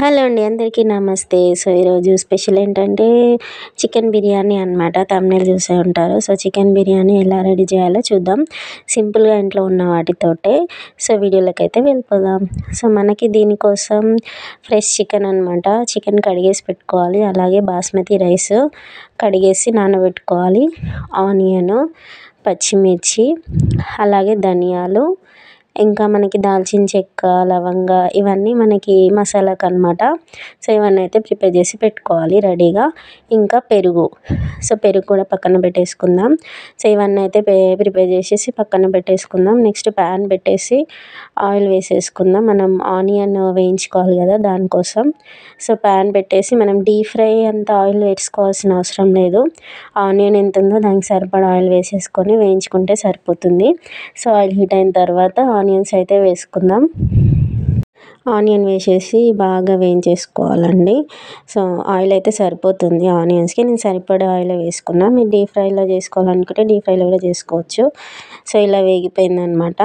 Hello అండి, అందరికీ నమస్తే. సో ఈరోజు స్పెషల్ ఏంటంటే చికెన్ బిర్యానీ అనమాట. థంబ్‌నెయిల్ చూసే ఉంటారు. సో చికెన్ బిర్యానీ ఎలా రెడీ చేయాలో చూద్దాం, సింపుల్గా ఇంట్లో ఉన్న వాటితోటే. సో వీడియోలోకి అయితే వెళ్ళిపోదాం. సో మనకి దీనికోసం ఫ్రెష్ చికెన్ అనమాట. చికెన్ కడిగేసి పెట్టుకోవాలి. అలాగే బాస్మతి రైస్ కడిగేసి నానబెట్టుకోవాలి. ఆనియన్, పచ్చిమిర్చి, అలాగే ధనియాలు, ఇంకా మనకి దాల్చిన చెక్క, లవంగ, ఇవన్నీ మనకి మసాలాకు అనమాట. సో ఇవన్నీ అయితే ప్రిపేర్ చేసి పెట్టుకోవాలి రెడీగా. ఇంకా పెరుగు, సో పెరుగు కూడా పక్కన పెట్టేసుకుందాం. సో ఇవన్నీ అయితే ప్రిపేర్ చేసేసి పక్కన పెట్టేసుకుందాం. నెక్స్ట్ ప్యాన్ పెట్టేసి ఆయిల్ వేసేసుకుందాం. మనం ఆనియన్ వేయించుకోవాలి కదా, దానికోసం. సో ప్యాన్ పెట్టేసి మనం డీప్ ఫ్రై అంత ఆయిల్ వేసుకోవాల్సిన అవసరం లేదు. ఆనియన్ ఎంత ఉందో దానికి సరిపడా ఆయిల్ వేసేసుకొని వేయించుకుంటే సరిపోతుంది. సో ఆయిల్ హీట్ అయిన తర్వాత ఆనియన్స్ అయితే వేసుకుందాం. ఆనియన్ వేసేసి బాగా వేయించేసుకోవాలండి. సో ఆయిల్ అయితే సరిపోతుంది ఆనియన్స్కి. నేను సరిపడా ఆయిల్ వేసుకున్నా. మీరు డీప్ ఫ్రైలో చేసుకోవాలనుకుంటే డీప్ ఫ్రైలో కూడా చేసుకోవచ్చు. సో ఇలా వేగిపోయిందనమాట.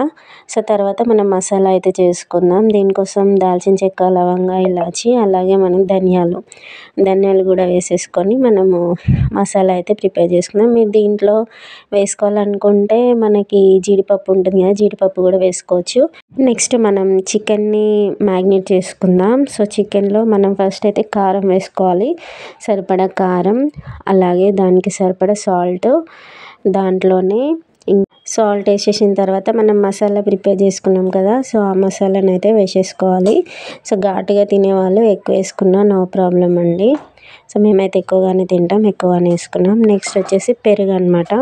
సో తర్వాత మనం మసాలా అయితే చేసుకుందాం. దీనికోసం దాల్చిన చెక్క, లవంగ, ఇలాచి, అలాగే మనం ధనియాలు కూడా వేసేసుకొని మనము మసాలా అయితే ప్రిపేర్ చేసుకుందాం. మీరు దీంట్లో వేసుకోవాలనుకుంటే మనకి జీడిపప్పు ఉంటుంది కదా, జీడిపప్పు కూడా వేసుకోవచ్చు. నెక్స్ట్ మనం చికెన్ని మ్యాగ్నేట్ చేసుకుందాం. సో చికెన్లో మనం ఫస్ట్ అయితే కారం వేసుకోవాలి. సరిపడా కారం, అలాగే దానికి సరిపడా సాల్ట్. దాంట్లోనే సాల్ట్ వేసేసిన తర్వాత మనం మసాలా ప్రిపేర్ చేసుకున్నాం కదా, సో ఆ మసాలాను అయితే వేసేసుకోవాలి. సో ఘాటుగా తినేవాళ్ళు ఎక్కువ వేసుకున్నా నో ప్రాబ్లం అండి. సో మేమైతే ఎక్కువగానే తింటాం, ఎక్కువగానే వేసుకున్నాం. నెక్స్ట్ వచ్చేసి పెరుగు అనమాట.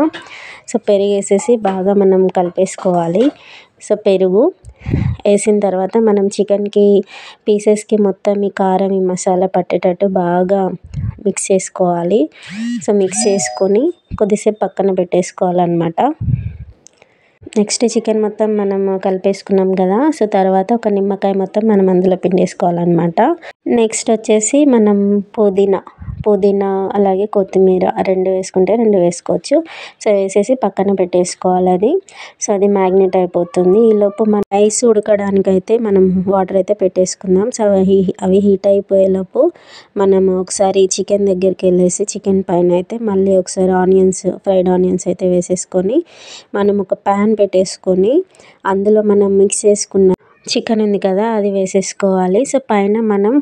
సో పెరుగు వేసేసి బాగా మనం కలిపేసుకోవాలి. సో పెరుగు వేసిన తర్వాత మనం చికెన్కి పీసెస్కి మొత్తం ఈ కారం, ఈ మసాలా పట్టేటట్టు బాగా మిక్స్ చేసుకోవాలి. సో మిక్స్ చేసుకొని కొద్దిసేపు పక్కన పెట్టేసుకోవాలన్నమాట. నెక్స్ట్ చికెన్ మొత్తం మనం కలిపేసుకున్నాం కదా, సో తర్వాత ఒక నిమ్మకాయ మొత్తం మనం అందులో పిండేసుకోవాలన్నమాట. నెక్స్ట్ వచ్చేసి మనం పుదీనా అలాగే కొత్తిమీర 2 వేసుకుంటే 2 వేసుకోవచ్చు. సో వేసేసి పక్కన పెట్టేసుకోవాలి అది. సో అది మ్యాగ్నేట్ అయిపోతుంది. ఈలోపు మన రైస్ ఉడకడానికైతే మనం వాటర్ అయితే పెట్టేసుకుందాం. సో అవి హీట్ అయిపోయేలోపు మనం ఒకసారి చికెన్ దగ్గరికి వెళ్ళేసి చికెన్ పైన అయితే మళ్ళీ ఒకసారి ఫ్రైడ్ ఆనియన్స్ అయితే వేసేసుకొని మనం ఒక ప్యాన్ పెట్టేసుకొని అందులో మనం మిక్స్ చేసుకున్న చికెన్ ఉంది కదా అది వేసేసుకోవాలి. సో పైన మనం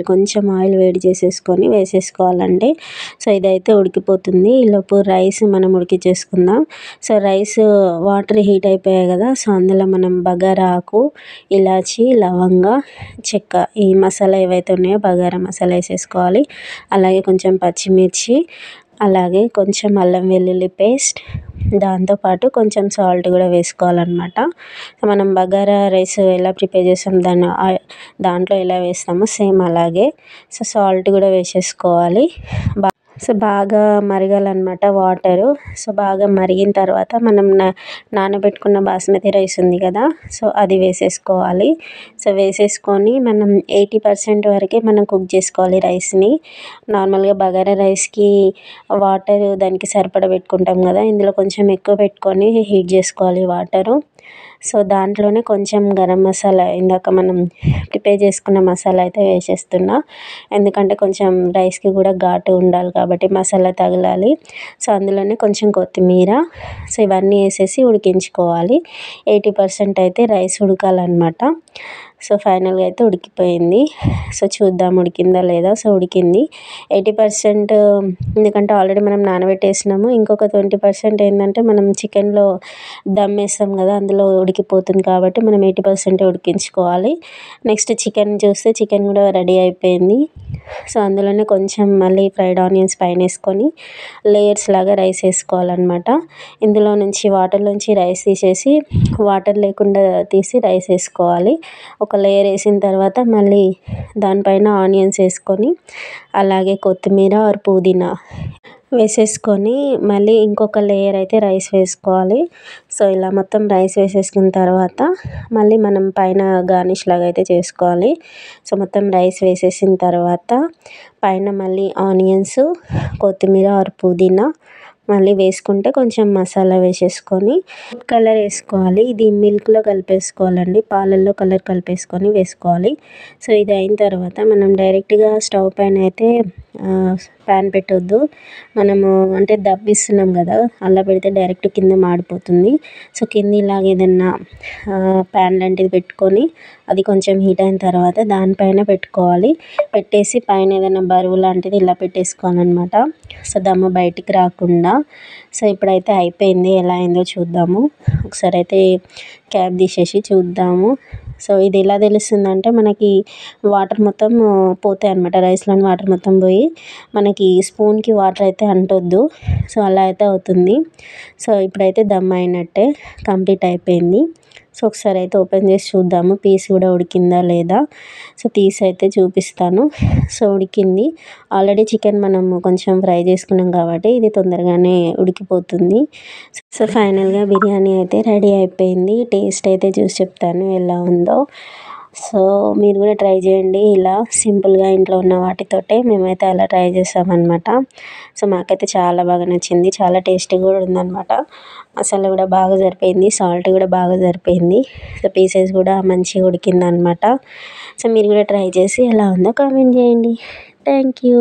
కొంచెం ఆయిల్ వేడి చేసేసుకొని వేసేసుకోవాలండి. సో ఇదైతే ఉడికిపోతుంది. ఈలోపు రైస్ మనం ఉడికించేసుకుందాం. సో రైస్ వాటర్ హీట్ అయిపోయాయి కదా, సో అందులో మనం బగారా ఆకు, ఇలాచి, లవంగ, చెక్క, ఈ మసాలా ఏవైతే ఉన్నాయో బగారా మసాలా వేసేసుకోవాలి. అలాగే కొంచెం పచ్చిమిర్చి, అలాగే కొంచెం అల్లం వెల్లుల్లి పేస్ట్, దాంతోపాటు కొంచెం సాల్ట్ కూడా వేసుకోవాలన్నమాట. మనం బగారా రైస్ ఎలా ప్రిపేర్ చేస్తాం దాంట్లో ఎలా వేస్తామో సేమ్ అలాగే. సో సాల్ట్ కూడా వేసేసుకోవాలి. సో బాగా మరగాలన్నమాట వాటరు. సో బాగా మరిగిన తర్వాత మనం నానబెట్టుకున్న బాస్మతి రైస్ ఉంది కదా, సో అది వేసేసుకోవాలి. సో వేసేసుకొని మనం 80% వరకే మనం కుక్ చేసుకోవాలి రైస్ని. నార్మల్గా బగారా రైస్కి వాటర్ దానికి సరిపడా పెట్టుకుంటాం కదా, ఇందులో కొంచెం ఎక్కువ పెట్టుకొని హీట్ చేసుకోవాలి వాటరు. సో దాంట్లోనే కొంచెం గరం మసాలా, ఇందాక మనం ప్రిపేర్ చేసుకున్న మసాలా అయితే వేసేస్తున్నా. ఎందుకంటే కొంచెం రైస్కి కూడా ఘాటు ఉండాలి కాబట్టి మసాలా తగలాలి. సో అందులోనే కొంచెం కొత్తిమీర. సో ఇవన్నీ వేసేసి ఉడికించుకోవాలి. 80% అయితే రైస్ ఉడకాలన్నమాట. సో ఫైనల్గా అయితే ఉడికిపోయింది. సో చూద్దాం ఉడికిందా లేదా. సో ఉడికింది 80%. ఎందుకంటే ఆల్రెడీ మనం నానబెట్టేసినాము. ఇంకొక 20% ఏంటంటే మనం చికెన్లో దమ్ వేస్తాం కదా, అందులో ఉడికిపోతుంది కాబట్టి మనం 80% ఉడికించుకోవాలి. నెక్స్ట్ చికెన్ చూస్తే చికెన్ కూడా రెడీ అయిపోయింది. సో అందులోనే కొంచెం మళ్ళీ ఫ్రైడ్ ఆనియన్స్ పైన వేసుకొని లేయర్స్ లాగా రైస్ వేసుకోవాలన్నమాట. ఇందులో నుంచి వాటర్లోంచి రైస్ తీసేసి వాటర్ లేకుండా తీసి రైస్ వేసుకోవాలి. ఒక లేయర్ వేసిన తర్వాత మళ్ళీ దానిపైన ఆనియన్స్ వేసుకొని అలాగే కొత్తిమీర ఆర్ పుదీనా వేసేసుకొని మళ్ళీ ఇంకొక లేయర్ అయితే రైస్ వేసుకోవాలి. సో ఇలా మొత్తం రైస్ వేసేసుకున్న తర్వాత మళ్ళీ మనం పైన గార్నిష్ లాగా అయితే చేసుకోవాలి. సో మొత్తం రైస్ వేసేసిన తర్వాత పైన మళ్ళీ ఆనియన్స్, కొత్తిమీర ఆర్ పుదీనా మళ్ళీ వేసుకుంటే కొంచెం మసాలా వేసేసుకొని కలర్ వేసుకోవాలి. ఇది మిల్క్లో కలిపేసుకోవాలండి, పాలల్లో కలర్ కలిపేసుకొని వేసుకోవాలి. సో ఇది అయిన తర్వాత మనం డైరెక్ట్గా స్టవ్ పైన అయితే ప్యాన్ పెట్టొద్దు. మనము అంటే దబ్బిస్తున్నాం కదా, అలా పెడితే డైరెక్ట్ కింద మాడిపోతుంది. సో కింద ఇలాగ ఏదన్నా ప్యాన్ లాంటిది పెట్టుకొని అది కొంచెం హీట్ అయిన తర్వాత దానిపైన పెట్టుకోవాలి. పెట్టేసి పైన ఏదైనా బరువు లాంటిది ఇలా పెట్టేసుకోవాలన్నమాట. సో దమ్ము బయటికి రాకుండా. సో ఇప్పుడైతే అయిపోయింది, ఎలా అయిందో చూద్దాము. ఒకసారి అయితే క్యాప్ తీసేసి చూద్దాము. సో ఇది ఎలా తెలుస్తుందంటే మనకి వాటర్ మొత్తం పోతాయి అన్నమాట, రైస్లోని వాటర్ మొత్తం పోయి మనకి స్పూన్కి వాటర్ అయితే అంటొద్దు. సో అలా అయితే అవుతుంది. సో ఇప్పుడైతే దమ్ అయినట్టే, కంప్లీట్ అయిపోయింది. సో ఒకసారి అయితే ఓపెన్ చేసి చూద్దాము పీస్ కూడా ఉడికిందా లేదా. సో తీసి అయితే చూపిస్తాను. సో ఉడికింది. ఆల్రెడీ చికెన్ మనము కొంచెం ఫ్రై చేసుకున్నాం కాబట్టి ఇది తొందరగానే ఉడికిపోతుంది. సో ఫైనల్గా బిర్యానీ అయితే రెడీ అయిపోయింది. టేస్ట్ అయితే చూసి చెప్తాను ఎలా ఉందో. సో మీరు కూడా ట్రై చేయండి, ఇలా సింపుల్గా ఇంట్లో ఉన్న వాటితోటే మేమైతే అలా ట్రై చేసామన్నమాట. సో మాకైతే చాలా బాగా నచ్చింది, చాలా టేస్టీగా కూడా ఉందన్నమాట. మసాలా కూడా బాగా సరిపోయింది, సాల్ట్ కూడా బాగా సరిపోయింది. సో పీసెస్ కూడా మంచిగా ఉడికిందనమాట. సో మీరు కూడా ట్రై చేసి ఎలా ఉందో కామెంట్ చేయండి. Thank you.